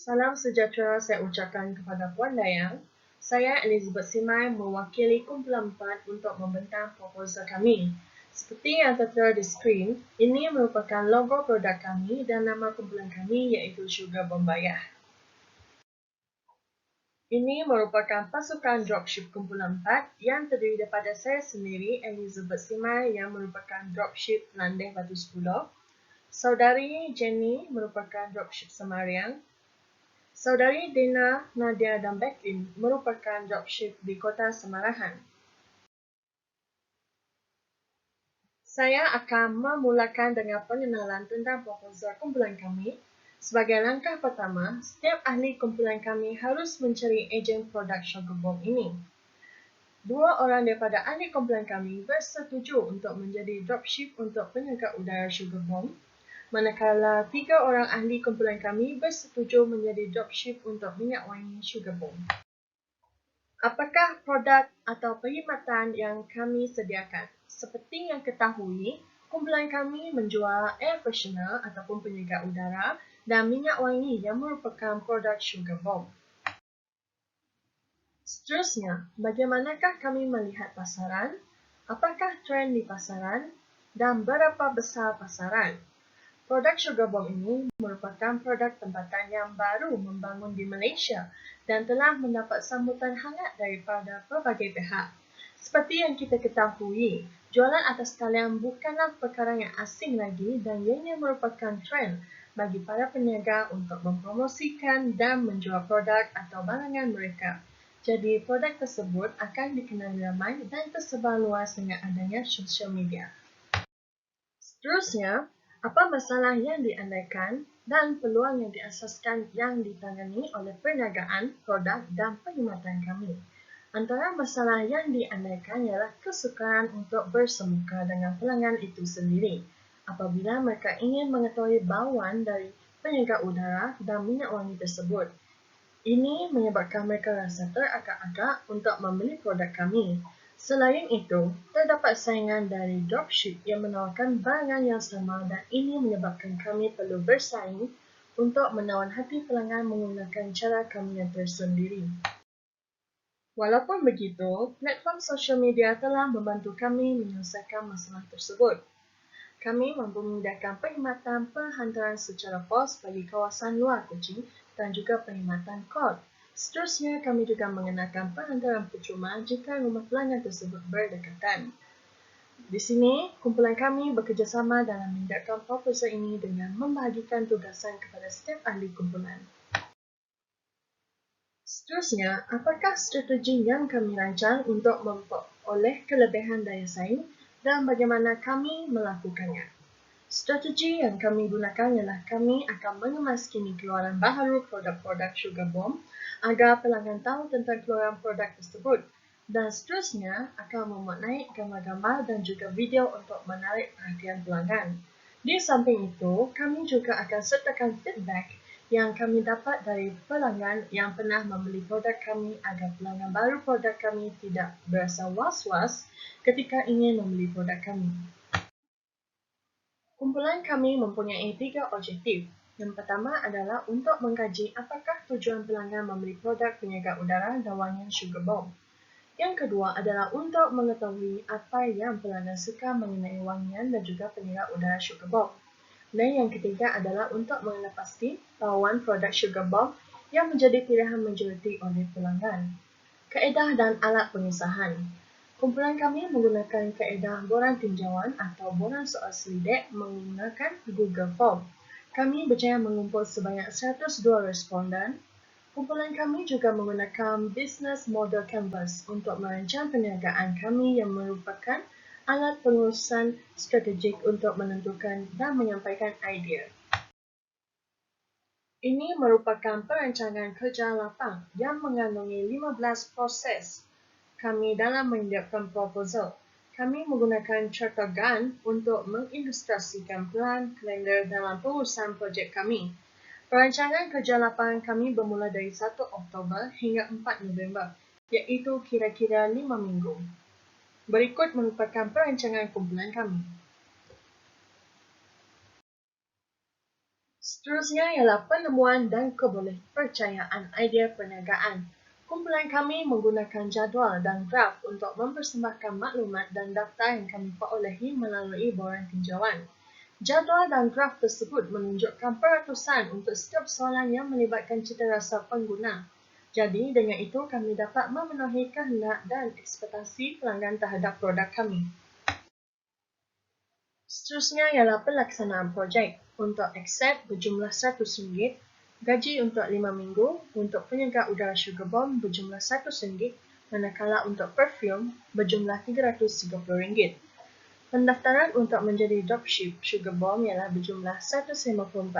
Salam sejahtera saya ucapkan kepada Puan Dayang. Saya Elizabeth Simai mewakili kumpulan 4 untuk membentang proposal kami. Seperti yang tertera di skrin, ini merupakan logo produk kami dan nama kumpulan kami iaitu Sugar Bomb Bayah. Ini merupakan pasukan dropship kumpulan 4 yang terdiri daripada saya sendiri, Elizabeth Simai, yang merupakan dropship Landeh Batu Sepuluh. Saudari Jenny merupakan dropship Semariang. Saudari Dina, Nadia dan Becklin merupakan dropship di Kota Semarahan. Saya akan memulakan dengan pengenalan tentang proposal kumpulan kami. Sebagai langkah pertama, setiap ahli kumpulan kami harus mencari ejen produk Sugar Bomb ini. 2 orang daripada ahli kumpulan kami bersetuju untuk menjadi dropship untuk peniaga udara Sugar Bomb, manakala 3 orang ahli kumpulan kami bersetuju menjadi dropship untuk minyak wangi Sugar Bomb. Apakah produk atau perkhidmatan yang kami sediakan? Seperti yang ketahui, kumpulan kami menjual air freshener ataupun penyegar udara dan minyak wangi yang merupakan produk Sugar Bomb. Seterusnya, bagaimanakah kami melihat pasaran? Apakah trend di pasaran? Dan berapa besar pasaran? Produk Sugar Bomb ini merupakan produk tempatan yang baru membangun di Malaysia dan telah mendapat sambutan hangat daripada pelbagai pihak. Seperti yang kita ketahui, jualan atas talian bukanlah perkara yang asing lagi dan ianya merupakan trend bagi para peniaga untuk mempromosikan dan menjual produk atau barangan mereka. Jadi, produk tersebut akan dikenali ramai dan tersebar luas dengan adanya sosial media. Seterusnya, apa masalah yang diandaikan dan peluang yang diasaskan yang ditangani oleh perniagaan, produk dan perkhidmatan kami? Antara masalah yang diandaikan ialah kesukaran untuk bersemuka dengan pelanggan itu sendiri apabila mereka ingin mengetahui bauan dari penyegar udara dan minyak wangi tersebut. Ini menyebabkan mereka rasa teragak-agak untuk membeli produk kami. Selain itu, terdapat saingan dari dropship yang menawarkan barangan yang sama dan ini menyebabkan kami perlu bersaing untuk menawan hati pelanggan menggunakan cara kami yang tersendiri. Walaupun begitu, platform sosial media telah membantu kami menyelesaikan masalah tersebut. Kami mampu menyediakan perkhidmatan penghantaran secara pos bagi kawasan luar Kuching dan juga perkhidmatan kod. Seterusnya, kami juga mengenakan penghantaran percuma jika rumah pelanggan tersebut berdekatan. Di sini, kumpulan kami bekerjasama dalam menghidapkan proposal ini dengan membahagikan tugasan kepada setiap ahli kumpulan. Seterusnya, apakah strategi yang kami rancang untuk memperoleh kelebihan daya saing dan bagaimana kami melakukannya? Strategi yang kami gunakan ialah kami akan mengemaskini keluaran baharu produk-produk Sugar Bomb agar pelanggan tahu tentang keluaran produk tersebut dan seterusnya akan memuat naik gambar-gambar dan juga video untuk menarik perhatian pelanggan. Di samping itu, kami juga akan sertakan feedback yang kami dapat dari pelanggan yang pernah membeli produk kami agar pelanggan baru produk kami tidak berasa was-was ketika ingin membeli produk kami. Kumpulan kami mempunyai 3 objektif. Yang pertama adalah untuk mengkaji apakah tujuan pelanggan membeli produk penyegar udara dan wangian Sugar Bomb. Yang kedua adalah untuk mengetahui apa yang pelanggan suka mengenai wangian dan juga penyegar udara Sugar Bomb. Dan yang ketiga adalah untuk mengenal pasti bauan produk Sugar Bomb yang menjadi pilihan majoriti oleh pelanggan. Kaedah dan alat pengesahan. Kumpulan kami menggunakan kaedah borang tinjauan atau borang soal selidik menggunakan Google Form. Kami berjaya mengumpul sebanyak 102 responden. Kumpulan kami juga menggunakan Business Model Canvas untuk merancang perniagaan kami yang merupakan alat pengurusan strategik untuk menentukan dan menyampaikan idea. Ini merupakan perancangan kerja lapang yang mengandungi 15 proses kami dalam menyiapkan proposal. Kami menggunakan charter Gantt untuk mengilustrasikan plan kalender dalam pengurusan projek kami. Perancangan kerja lapangan kami bermula dari 1 Oktober hingga 4 November, iaitu kira-kira 5 minggu. Berikut merupakan perancangan kumpulan kami. Seterusnya ialah penemuan dan kebolehpercayaan idea perniagaan. Kumpulan kami menggunakan jadual dan graf untuk mempersembahkan maklumat dan daftar yang kami perolehi melalui borang tinjauan. Jadual dan graf tersebut menunjukkan peratusan untuk setiap soalan yang melibatkan citarasa pengguna. Jadi, dengan itu kami dapat memenuhi kehendak dan ekspektasi pelanggan terhadap produk kami. Seterusnya ialah pelaksanaan projek. Untuk accept berjumlah RM100, gaji untuk 5 minggu, untuk penyegak udara Sugar Bomb berjumlah RM100, manakala untuk perfume berjumlah RM330. Pendaftaran untuk menjadi dropship Sugar Bomb ialah berjumlah RM154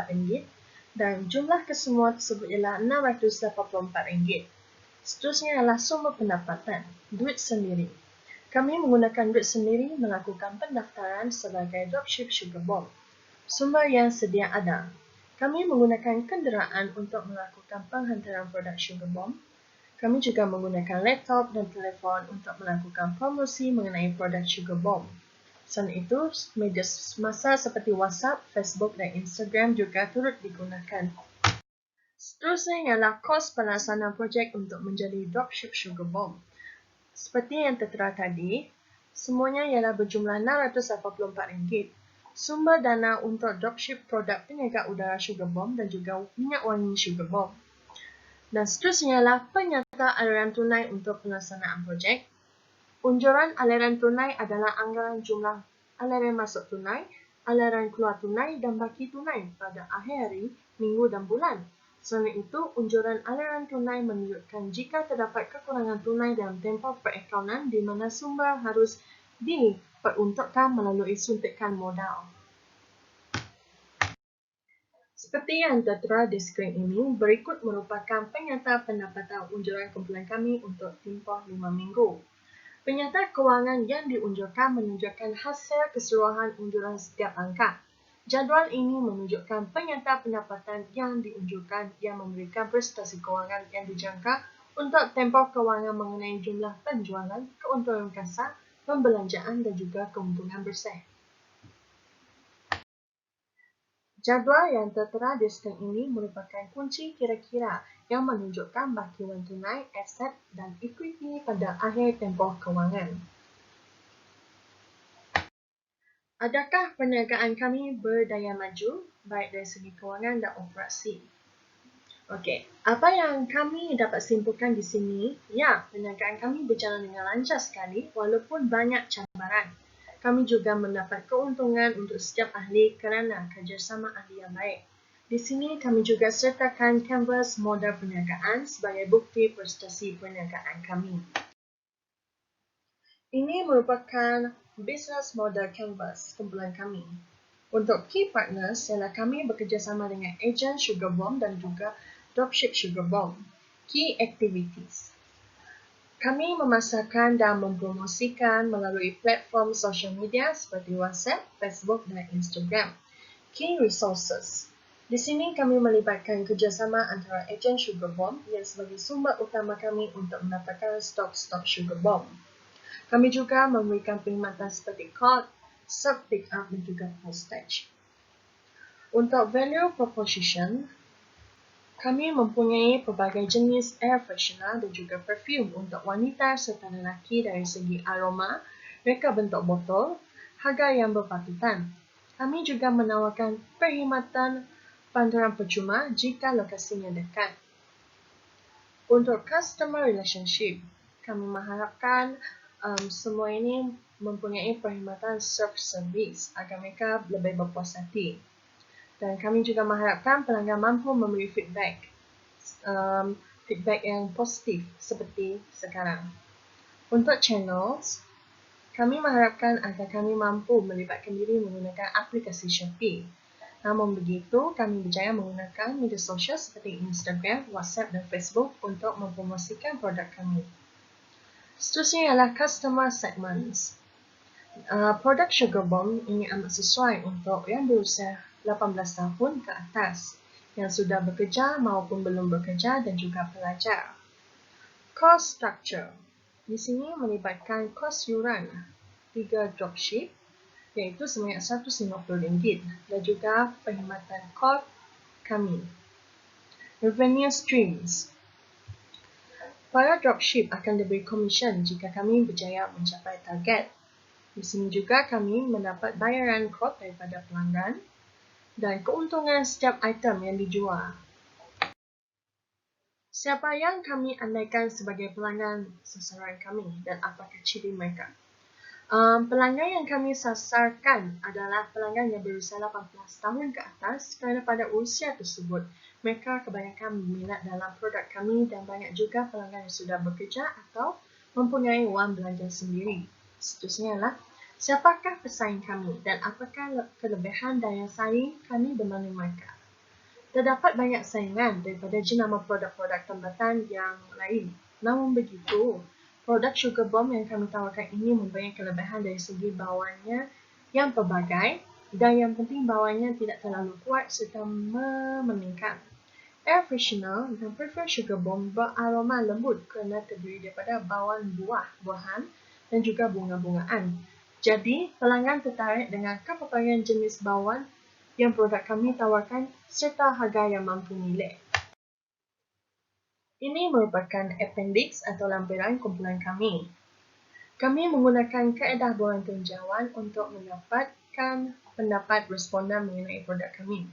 dan jumlah kesemua tersebut ialah RM684. Seterusnya ialah sumber pendapatan, duit sendiri. Kami menggunakan duit sendiri melakukan pendaftaran sebagai dropship Sugar Bomb. Sumber yang sedia ada. Kami menggunakan kenderaan untuk melakukan penghantaran produk Sugar Bomb. Kami juga menggunakan laptop dan telefon untuk melakukan promosi mengenai produk Sugar Bomb. Selain itu, media massa seperti WhatsApp, Facebook dan Instagram juga turut digunakan. Seterusnya ialah kos pelaksanaan projek untuk menjadi dropship Sugar Bomb. Seperti yang tertera tadi, semuanya ialah berjumlah RM684. Sumber dana untuk dropship produk penyegak udara Sugar Bomb dan juga minyak wangi Sugar Bomb. Dan seterusnya ialah penyata aliran tunai untuk pelaksanaan projek. Unjuran aliran tunai adalah anggaran jumlah aliran masuk tunai, aliran keluar tunai dan baki tunai pada akhir hari, minggu dan bulan. Selain itu, unjuran aliran tunai menunjukkan jika terdapat kekurangan tunai dalam tempoh perakaunan di mana sumber harus diperuntukkan melalui suntikan modal. Seperti yang tertera di skrin ini, berikut merupakan penyata pendapatan unjuran kumpulan kami untuk tempoh 5 minggu. Penyata kewangan yang diunjurkan menunjukkan hasil keseluruhan unjuran setiap angka. Jadual ini menunjukkan penyata pendapatan yang diunjurkan yang memberikan prestasi kewangan yang dijangka untuk tempoh kewangan mengenai jumlah penjualan, keuntungan kasar, pembelanjaan dan juga keuntungan bersih. Jadual yang tertera di skrin ini merupakan kunci kira-kira yang menunjukkan baki wang tunai, aset dan ekuiti pada akhir tempoh kewangan. Adakah perniagaan kami berdaya maju, baik dari segi kewangan dan operasi? Okey, apa yang kami dapat simpulkan di sini? Ya, perniagaan kami berjalan dengan lancar sekali walaupun banyak cabaran. Kami juga mendapat keuntungan untuk setiap ahli kerana kerjasama ahli yang baik. Di sini kami juga sertakan kanvas modal perniagaan sebagai bukti prestasi perniagaan kami. Ini merupakan business model canvas kumpulan kami. Untuk key partners ialah kami bekerjasama dengan ejen Sugar Bomb dan juga dropship Sugar Bomb. Key activities. Kami memasarkan dan mempromosikan melalui platform social media seperti WhatsApp, Facebook dan Instagram. Key resources. Di sini kami melibatkan kerjasama antara ejen Sugar Bomb yang sebagai sumber utama kami untuk mendapatkan stok-stok Sugar Bomb. Kami juga memberikan perkhidmatan seperti card, self-pick up dan juga postage. Untuk value proposition, kami mempunyai pelbagai jenis air freshener dan juga perfume untuk wanita serta lelaki dari segi aroma, reka bentuk botol, harga yang berpatutan. Kami juga menawarkan perkhidmatan pantaran percuma jika lokasinya dekat. Untuk customer relationship, kami mengharapkan semua ini mempunyai perkhidmatan self-service agar mereka lebih berpuas hati. Dan kami juga mengharapkan pelanggan mampu memberi feedback yang positif seperti sekarang. Untuk channels, kami mengharapkan agar kami mampu melibatkan diri menggunakan aplikasi Shopee. Namun begitu, kami berjaya menggunakan media sosial seperti Instagram, WhatsApp dan Facebook untuk mempromosikan produk kami. Seterusnya ialah customer segments. Produk Sugar Bomb ini amat sesuai untuk yang berusia 18 tahun ke atas, yang sudah bekerja maupun belum bekerja dan juga pelajar. Cost structure. Di sini melibatkan kos yuran 3 dropship, iaitu sebanyak RM150 dan juga perkhidmatan code kami. Revenue streams. Para dropship akan diberi komisen jika kami berjaya mencapai target. Di sini juga kami mendapat bayaran kod daripada pelanggan dan keuntungan setiap item yang dijual. Siapa yang kami andaikan sebagai pelanggan sasaran kami dan apakah ciri mereka? Pelanggan yang kami sasarkan adalah pelanggan yang berusia 18 tahun ke atas kerana pada usia tersebut mereka kebanyakan berminat dalam produk kami dan banyak juga pelanggan yang sudah bekerja atau mempunyai wang belanja sendiri. Seterusnya adalah siapakah pesaing kami dan apakah kelebihan daya saing kami berbanding mereka. Terdapat banyak saingan daripada jenama produk-produk tambatan yang lain. Namun begitu, produk Sugar Bomb yang kami tawarkan ini mempunyai kelebihan dari segi bauannya yang pelbagai dan yang penting bauannya tidak terlalu kuat serta memeningkan. Air freshener dan perfume Sugar Bomb beraroma lembut kerana terdiri daripada bauan buah-buahan dan juga bunga-bungaan. Jadi, pelanggan tertarik dengan pelbagai jenis bauan yang produk kami tawarkan serta harga yang mampu milik. Ini merupakan appendix atau lampiran kumpulan kami. Kami menggunakan kaedah borang tinjauan untuk mendapatkan pendapat responden mengenai produk kami.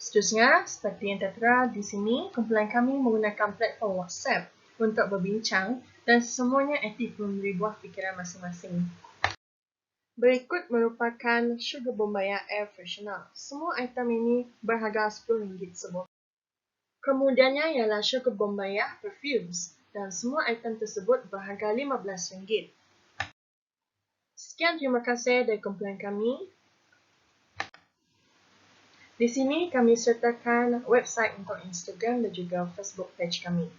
Seterusnya, seperti yang tertera di sini, kumpulan kami menggunakan platform WhatsApp untuk berbincang dan semuanya aktif memberi buah fikiran masing-masing. Berikut merupakan Sugar Bombaya Air Freshener. Semua item ini berharga RM10 sebuah. Kemudiannya ialah Sugar Bombaya Perfumes dan semua item tersebut berharga RM15. Sekian terima kasih dari kumpulan kami. Di sini kami sertakan website untuk Instagram dan juga Facebook page kami.